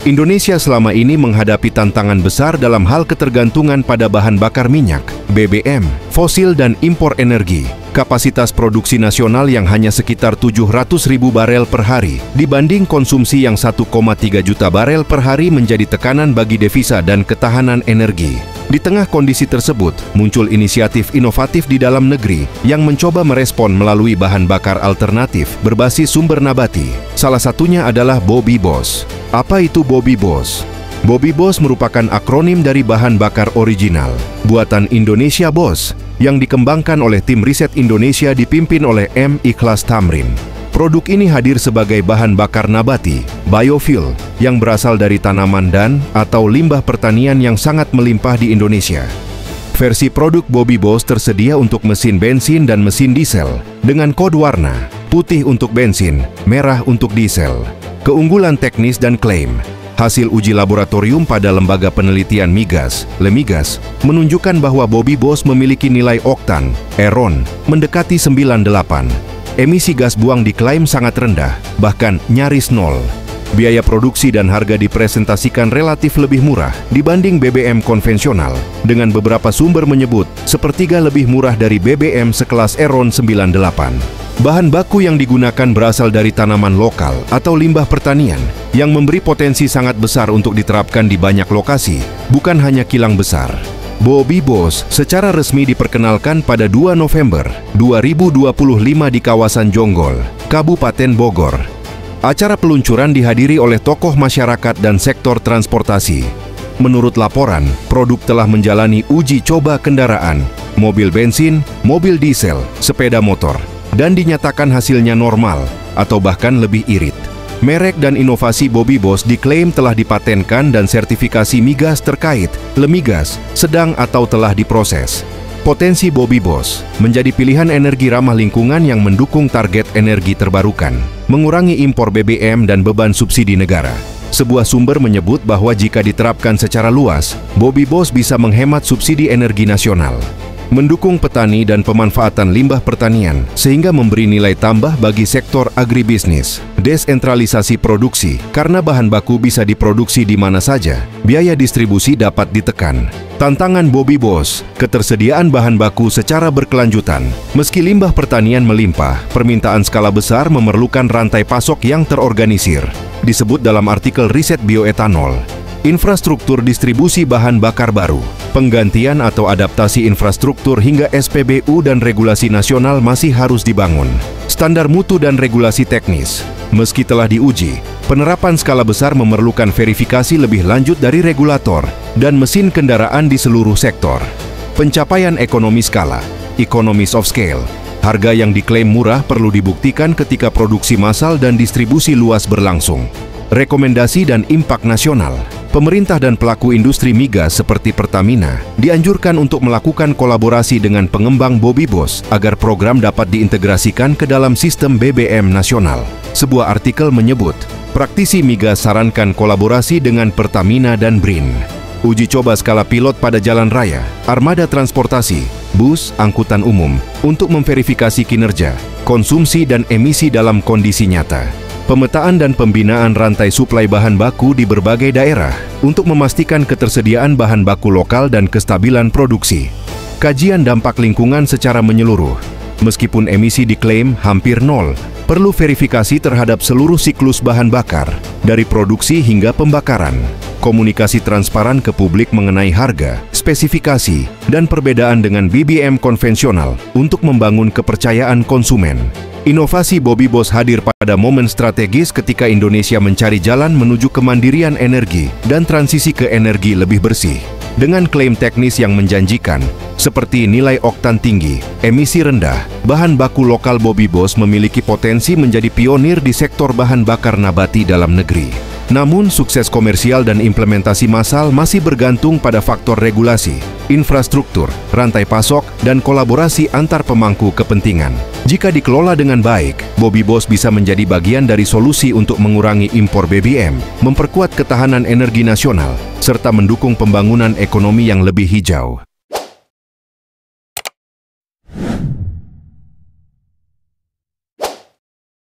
Indonesia selama ini menghadapi tantangan besar dalam hal ketergantungan pada bahan bakar minyak, BBM, fosil dan impor energi. Kapasitas produksi nasional yang hanya sekitar 700.000 barel per hari dibanding konsumsi yang 1,3 juta barel per hari menjadi tekanan bagi devisa dan ketahanan energi. Di tengah kondisi tersebut, muncul inisiatif inovatif di dalam negeri yang mencoba merespon melalui bahan bakar alternatif berbasis sumber nabati. Salah satunya adalah BobiBos. Apa itu BobiBos? BobiBos merupakan akronim dari bahan bakar original, buatan Indonesia Bos, yang dikembangkan oleh tim riset Indonesia dipimpin oleh M. Ikhlas Tamrin. Produk ini hadir sebagai bahan bakar nabati, biofuel, yang berasal dari tanaman dan atau limbah pertanian yang sangat melimpah di Indonesia. Versi produk BobiBos tersedia untuk mesin bensin dan mesin diesel, dengan kode warna, putih untuk bensin, merah untuk diesel. Keunggulan teknis dan klaim. Hasil uji laboratorium pada Lembaga Penelitian Migas, Lemigas, menunjukkan bahwa BobiBos memiliki nilai oktan, ERON, mendekati 98. Emisi gas buang diklaim sangat rendah, bahkan nyaris nol. Biaya produksi dan harga dipresentasikan relatif lebih murah dibanding BBM konvensional, dengan beberapa sumber menyebut sepertiga lebih murah dari BBM sekelas ERON 98. Bahan baku yang digunakan berasal dari tanaman lokal atau limbah pertanian yang memberi potensi sangat besar untuk diterapkan di banyak lokasi, bukan hanya kilang besar. BobiBos secara resmi diperkenalkan pada 2 November 2025 di kawasan Jonggol, Kabupaten Bogor. Acara peluncuran dihadiri oleh tokoh masyarakat dan sektor transportasi. Menurut laporan, produk telah menjalani uji coba kendaraan, mobil bensin, mobil diesel, sepeda motor, dan dinyatakan hasilnya normal atau bahkan lebih irit. Merek dan inovasi BobiBos diklaim telah dipatenkan dan sertifikasi migas terkait, Lemigas, sedang atau telah diproses. Potensi BobiBos menjadi pilihan energi ramah lingkungan yang mendukung target energi terbarukan, mengurangi impor BBM dan beban subsidi negara. Sebuah sumber menyebut bahwa jika diterapkan secara luas, BobiBos bisa menghemat subsidi energi nasional, mendukung petani dan pemanfaatan limbah pertanian, sehingga memberi nilai tambah bagi sektor agribisnis. Desentralisasi produksi, karena bahan baku bisa diproduksi di mana saja, biaya distribusi dapat ditekan. Tantangan BobiBos, ketersediaan bahan baku secara berkelanjutan. Meski limbah pertanian melimpah, permintaan skala besar memerlukan rantai pasok yang terorganisir. Disebut dalam artikel riset bioetanol. Infrastruktur distribusi bahan bakar baru, penggantian atau adaptasi infrastruktur hingga SPBU dan regulasi nasional masih harus dibangun. Standar mutu dan regulasi teknis. Meski telah diuji, penerapan skala besar memerlukan verifikasi lebih lanjut dari regulator dan mesin kendaraan di seluruh sektor. Pencapaian ekonomi skala, economies of scale. Harga yang diklaim murah perlu dibuktikan ketika produksi massal dan distribusi luas berlangsung. Rekomendasi dan impak nasional. Pemerintah dan pelaku industri migas seperti Pertamina dianjurkan untuk melakukan kolaborasi dengan pengembang BobiBos agar program dapat diintegrasikan ke dalam sistem BBM nasional. Sebuah artikel menyebut, praktisi migas sarankan kolaborasi dengan Pertamina dan BRIN. Uji coba skala pilot pada jalan raya, armada transportasi, bus, angkutan umum untuk memverifikasi kinerja, konsumsi dan emisi dalam kondisi nyata. Pemetaan dan pembinaan rantai suplai bahan baku di berbagai daerah untuk memastikan ketersediaan bahan baku lokal dan kestabilan produksi. Kajian dampak lingkungan secara menyeluruh. Meskipun emisi diklaim hampir nol, perlu verifikasi terhadap seluruh siklus bahan bakar, dari produksi hingga pembakaran. Komunikasi transparan ke publik mengenai harga, spesifikasi, dan perbedaan dengan BBM konvensional untuk membangun kepercayaan konsumen. Inovasi BobiBos hadir pada momen strategis ketika Indonesia mencari jalan menuju kemandirian energi dan transisi ke energi lebih bersih. Dengan klaim teknis yang menjanjikan, seperti nilai oktan tinggi, emisi rendah, bahan baku lokal BobiBos memiliki potensi menjadi pionir di sektor bahan bakar nabati dalam negeri. Namun, sukses komersial dan implementasi massal masih bergantung pada faktor regulasi, infrastruktur, rantai pasok, dan kolaborasi antar pemangku kepentingan. Jika dikelola dengan baik, BobiBos bisa menjadi bagian dari solusi untuk mengurangi impor BBM, memperkuat ketahanan energi nasional, serta mendukung pembangunan ekonomi yang lebih hijau.